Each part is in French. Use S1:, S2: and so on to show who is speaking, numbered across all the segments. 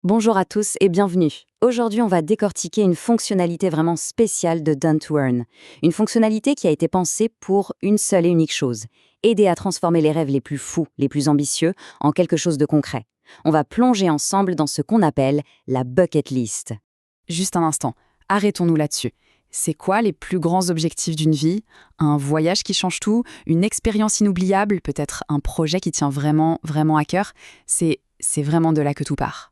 S1: Bonjour à tous et bienvenue. Aujourd'hui, on va décortiquer une fonctionnalité vraiment spéciale de Done to Earn. Une fonctionnalité qui a été pensée pour une seule et unique chose, aider à transformer les rêves les plus fous, les plus ambitieux, en quelque chose de concret. On va plonger ensemble dans ce qu'on appelle la bucket list.
S2: Juste un instant, arrêtons-nous là-dessus. C'est quoi les plus grands objectifs d'une vie? Un voyage qui change tout? Une expérience inoubliable? Peut-être un projet qui tient vraiment, vraiment à cœur? C'est vraiment de là que tout part.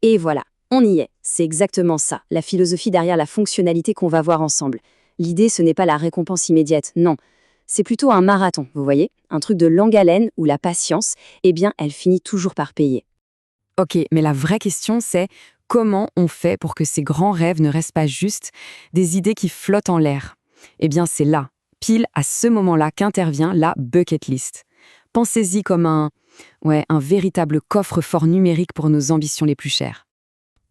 S1: Et voilà, on y est. C'est exactement ça, la philosophie derrière la fonctionnalité qu'on va voir ensemble. L'idée, ce n'est pas la récompense immédiate, non. C'est plutôt un marathon, vous voyez? Un truc de longue haleine où la patience, eh bien, elle finit toujours par payer.
S2: Ok, mais la vraie question c'est comment on fait pour que ces grands rêves ne restent pas juste des idées qui flottent en l'air? Eh bien c'est là, pile à ce moment-là qu'intervient la bucket list. Pensez-y comme un véritable coffre-fort numérique pour nos ambitions les plus chères.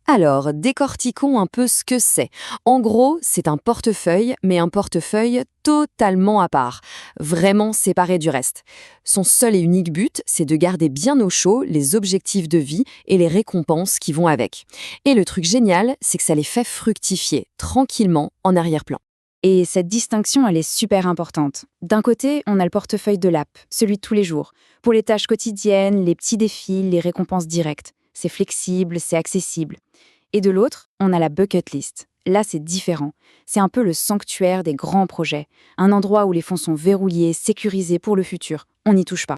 S1: Alors, décortiquons un peu ce que c'est. En gros, c'est un portefeuille, mais un portefeuille totalement à part, vraiment séparé du reste. Son seul et unique but, c'est de garder bien au chaud les objectifs de vie et les récompenses qui vont avec. Et le truc génial, c'est que ça les fait fructifier tranquillement en arrière-plan.
S3: Et cette distinction, elle est super importante. D'un côté, on a le portefeuille de l'app, celui de tous les jours, pour les tâches quotidiennes, les petits défis, les récompenses directes. C'est flexible, c'est accessible. Et de l'autre, on a la bucket list. Là, c'est différent. C'est un peu le sanctuaire des grands projets, un endroit où les fonds sont verrouillés, sécurisés pour le futur. On n'y touche pas.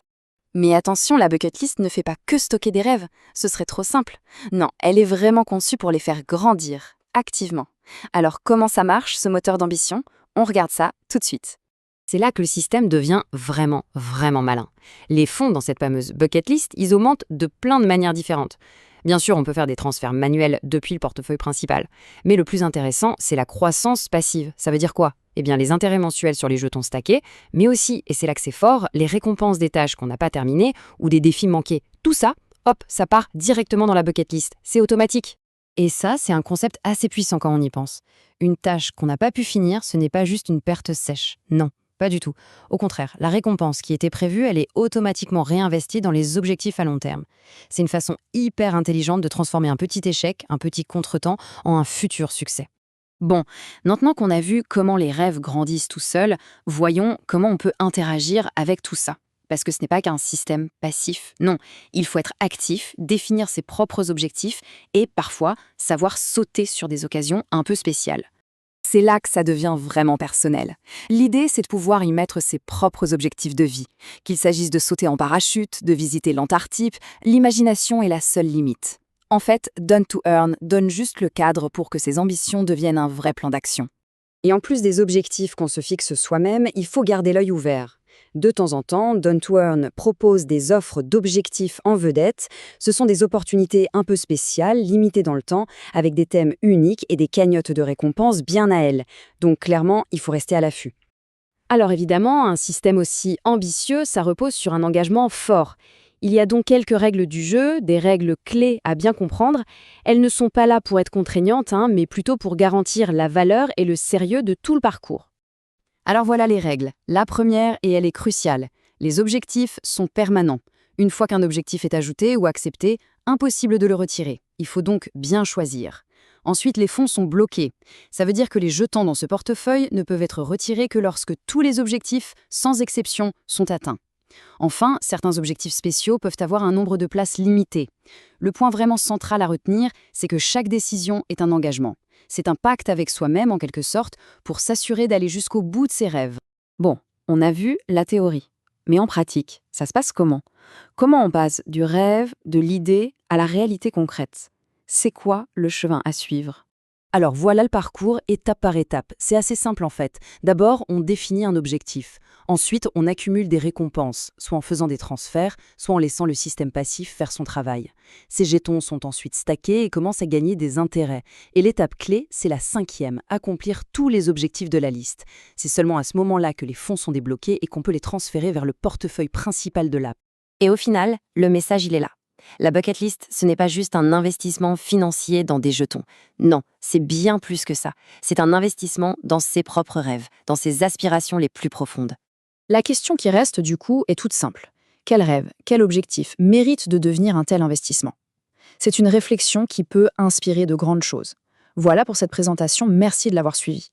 S1: Mais attention, la bucket list ne fait pas que stocker des rêves, ce serait trop simple. Non, elle est vraiment conçue pour les faire grandir, activement. Alors comment ça marche, ce moteur d'ambition? On regarde ça tout de suite. C'est là que le système devient vraiment, vraiment malin. Les fonds dans cette fameuse bucket list, ils augmentent de plein de manières différentes. Bien sûr, on peut faire des transferts manuels depuis le portefeuille principal. Mais le plus intéressant, c'est la croissance passive. Ça veut dire quoi? Eh bien, les intérêts mensuels sur les jetons stackés, mais aussi, et c'est là que c'est fort, les récompenses des tâches qu'on n'a pas terminées ou des défis manqués. Tout ça, hop, ça part directement dans la bucket list. C'est automatique. Et ça, c'est un concept assez puissant quand on y pense. Une tâche qu'on n'a pas pu finir, ce n'est pas juste une perte sèche. Non, pas du tout. Au contraire, la récompense qui était prévue, elle est automatiquement réinvestie dans les objectifs à long terme. C'est une façon hyper intelligente de transformer un petit échec, un petit contretemps, en un futur succès. Bon, maintenant qu'on a vu comment les rêves grandissent tout seuls, voyons comment on peut interagir avec tout ça. Parce que ce n'est pas qu'un système passif. Non, il faut être actif, définir ses propres objectifs et parfois savoir sauter sur des occasions un peu spéciales. C'est là que ça devient vraiment personnel. L'idée, c'est de pouvoir y mettre ses propres objectifs de vie. Qu'il s'agisse de sauter en parachute, de visiter l'Antarctique, l'imagination est la seule limite. En fait, Done to Earn donne juste le cadre pour que ses ambitions deviennent un vrai plan d'action. Et en plus des objectifs qu'on se fixe soi-même, il faut garder l'œil ouvert. De temps en temps, Done to Earn propose des offres d'objectifs en vedette. Ce sont des opportunités un peu spéciales, limitées dans le temps, avec des thèmes uniques et des cagnottes de récompenses bien à elles. Donc clairement, il faut rester à l'affût. Alors évidemment, un système aussi ambitieux, ça repose sur un engagement fort. Il y a donc quelques règles du jeu, des règles clés à bien comprendre. Elles ne sont pas là pour être contraignantes, mais plutôt pour garantir la valeur et le sérieux de tout le parcours. Alors voilà les règles. La première, et elle est cruciale, les objectifs sont permanents. Une fois qu'un objectif est ajouté ou accepté, impossible de le retirer. Il faut donc bien choisir. Ensuite, les fonds sont bloqués. Ça veut dire que les jetons dans ce portefeuille ne peuvent être retirés que lorsque tous les objectifs, sans exception, sont atteints. Enfin, certains objectifs spéciaux peuvent avoir un nombre de places limité. Le point vraiment central à retenir, c'est que chaque décision est un engagement. C'est un pacte avec soi-même, en quelque sorte, pour s'assurer d'aller jusqu'au bout de ses rêves. Bon, on a vu la théorie. Mais en pratique, ça se passe comment? Comment on passe du rêve, de l'idée, à la réalité concrète? C'est quoi le chemin à suivre? Alors voilà le parcours étape par étape. C'est assez simple en fait. D'abord, on définit un objectif. Ensuite, on accumule des récompenses, soit en faisant des transferts, soit en laissant le système passif faire son travail. Ces jetons sont ensuite stackés et commencent à gagner des intérêts. Et l'étape clé, c'est la 5e, accomplir tous les objectifs de la liste. C'est seulement à ce moment-là que les fonds sont débloqués et qu'on peut les transférer vers le portefeuille principal de l'app. Et au final, le message, il est là. La bucket list, ce n'est pas juste un investissement financier dans des jetons. Non, c'est bien plus que ça. C'est un investissement dans ses propres rêves, dans ses aspirations les plus profondes.
S3: La question qui reste, du coup, est toute simple. Quel rêve, quel objectif mérite de devenir un tel investissement? C'est une réflexion qui peut inspirer de grandes choses. Voilà pour cette présentation, merci de l'avoir suivie.